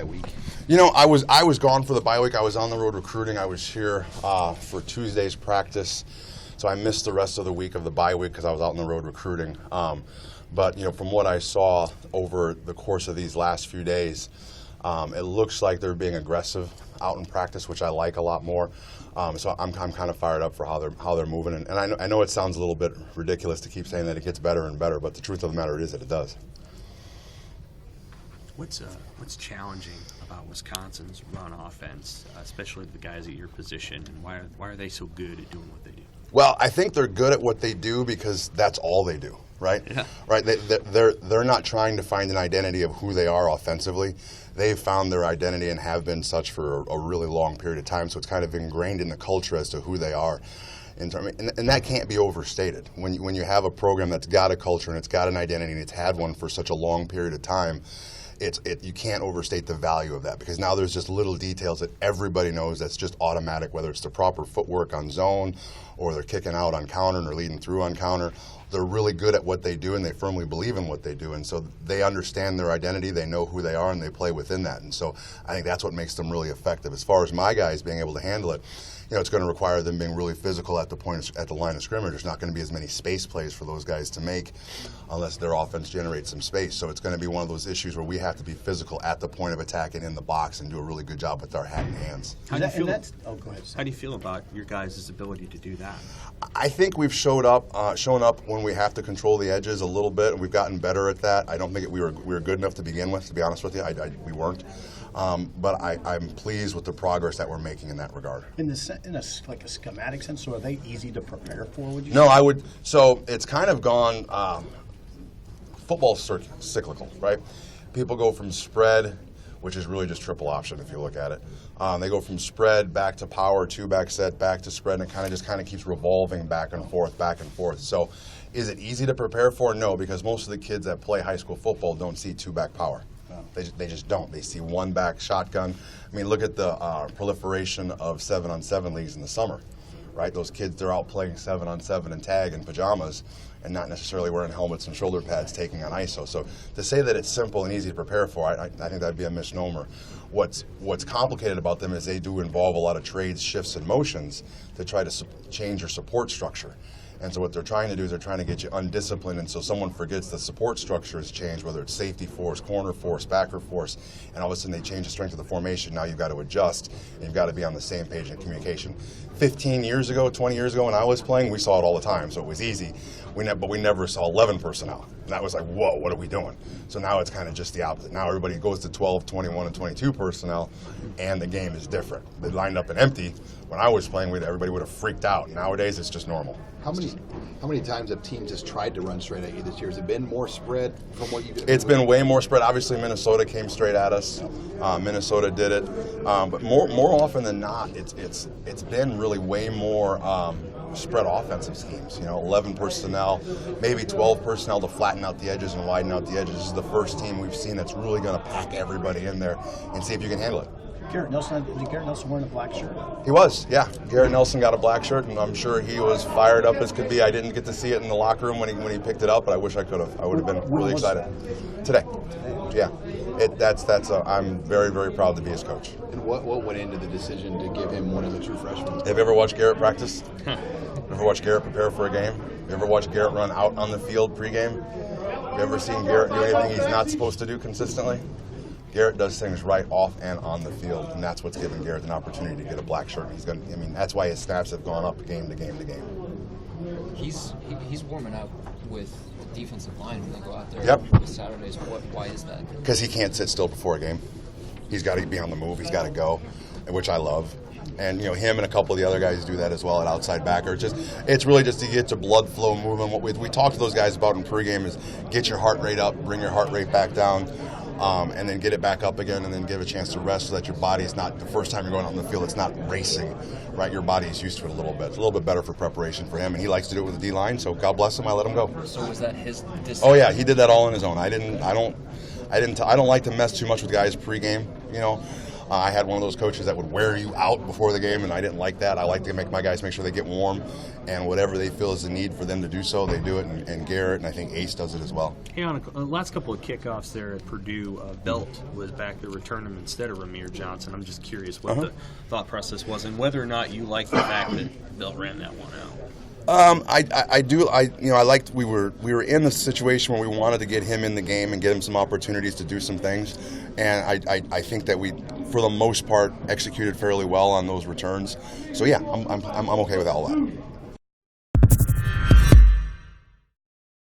bye week? I was gone for the bye week. I was on the road recruiting. I was here for Tuesday's practice, so I missed the rest of the week of the bye week because I was out on the road recruiting. But from what I saw over the course of these last few days, it looks like they're being aggressive out in practice, which I like a lot more. So I'm kind of fired up for how they're moving. And I know it sounds a little bit ridiculous to keep saying that it gets better and better, but the truth of the matter is that it does. What's challenging about Wisconsin's run offense, especially the guys at your position, and why are they so good at doing what they do? Well, I think they're good at what they do because that's all they do, right? Yeah. Right. They're not trying to find an identity of who they are offensively. They've found their identity and have been such for a really long period of time. So it's kind of ingrained in the culture as to who they are. And that can't be overstated. When you have a program that's got a culture and it's got an identity and it's had one for such a long period of time, you can't overstate the value of that, because now there's just little details that everybody knows that's just automatic, whether it's the proper footwork on zone or they're kicking out on counter and they're leading through on counter. They're really good at what they do and they firmly believe in what they do, and so they understand their identity, they know who they are, and they play within that. And so I think that's what makes them really effective. As far as my guys being able to handle it, it's going to require them being really physical at the line of scrimmage. There's not going to be as many space plays for those guys to make unless their offense generates some space. So it's going to be one of those issues where we have to be physical at the point of attack and in the box and do a really good job with our hat and hands. How do you feel? Go ahead. How do you feel about your guys' ability to do that? I think we've shown up when we have to control the edges a little bit, and we've gotten better at that. I don't think we were good enough to begin with, to be honest with you. We weren't. But I'm pleased with the progress that we're making in that regard. In a schematic sense, so are they easy to prepare for, would you No, say? I would. So it's kind of gone football cyclical, right? People go from spread, which is really just triple option if you look at it. They go from spread back to power, two-back set, back to spread, and it kind of keeps revolving back and forth. So is it easy to prepare for? No, because most of the kids that play high school football don't see two-back power. They just don't. They see one-back shotgun. I mean, look at the proliferation of 7-on-7 leagues in the summer, right? Those kids, they're out playing 7-on-7 and tag in pajamas and not necessarily wearing helmets and shoulder pads taking on ISO. So to say that it's simple and easy to prepare for, I think that'd be a misnomer. What's complicated about them is they do involve a lot of trades, shifts, and motions to try to change your support structure. And so what they're trying to do is they're trying to get you undisciplined, and so someone forgets the support structure has changed, whether it's safety force, corner force, backer force, and all of a sudden they change the strength of the formation. Now you've got to adjust, and you've got to be on the same page in communication. 15 years ago, 20 years ago when I was playing, we saw it all the time, so it was easy. But we never saw 11 personnel. And that was like, whoa, what are we doing? So now it's kind of just the opposite. Now everybody goes to 12, 21, and 22 personnel, and the game is different. They lined up and empty. When I was playing with it, everybody would have freaked out. Nowadays, it's just normal. How many times have teams just tried to run straight at you this year? Has it been more spread from what you? It's been way more spread. Obviously, Minnesota came straight at us. Minnesota did it, but more often than not, it's been really way more spread offensive schemes. 11 personnel, maybe 12 personnel to flatten out the edges and widen out the edges. This is the first team we've seen that's really going to pack everybody in there and see if you can handle it. Garrett Nelson wearing a black shirt? He was, yeah. Garrett Nelson got a black shirt, and I'm sure he was fired up as could be. I didn't get to see it in the locker room when he picked it up, but I wish I could have. I would have been really excited. Today. Yeah. I'm very, very proud to be his coach. And what went into the decision to give him one of the true freshmen? Have you ever watched Garrett practice? Ever watched Garrett prepare for a game? You ever watched Garrett run out on the field pregame? You ever seen Garrett do anything he's not supposed to do consistently? Garrett does things right off and on the field, and that's what's given Garrett an opportunity to get a black shirt. That's why his snaps have gone up game to game to game. He's warming up with the defensive line when they go out there. Yep. Saturdays. Why is that? Because he can't sit still before a game. He's got to be on the move. He's got to go, which I love. And him and a couple of the other guys do that as well at outside backer. It's really just to get your blood flow moving. What we talk to those guys about in pregame is get your heart rate up, bring your heart rate back down. And then get it back up again, and then give a chance to rest so that your body is not, the first time you're going out on the field, it's not racing, right? Your body is used to it a little bit. It's a little bit better for preparation for him, and he likes to do it with the D-line, so God bless him, I let him go. So was that his decision? Oh yeah, he did that all on his own. I don't like to mess too much with guys pregame, I had one of those coaches that would wear you out before the game, and I didn't like that. I like to make my guys make sure they get warm, and whatever they feel is the need for them to do so, they do it. And Garrett and I think Ace does it as well. Hey, on the last couple of kickoffs there at Purdue, Belt was back there returning him instead of Ramir Johnson. I'm just curious what the thought process was and whether or not you like the fact that Belt ran that one out. I do. I liked we were in the situation where we wanted to get him in the game and get him some opportunities to do some things, and I think that we, for the most part, executed fairly well on those returns. So yeah, I'm okay with all that.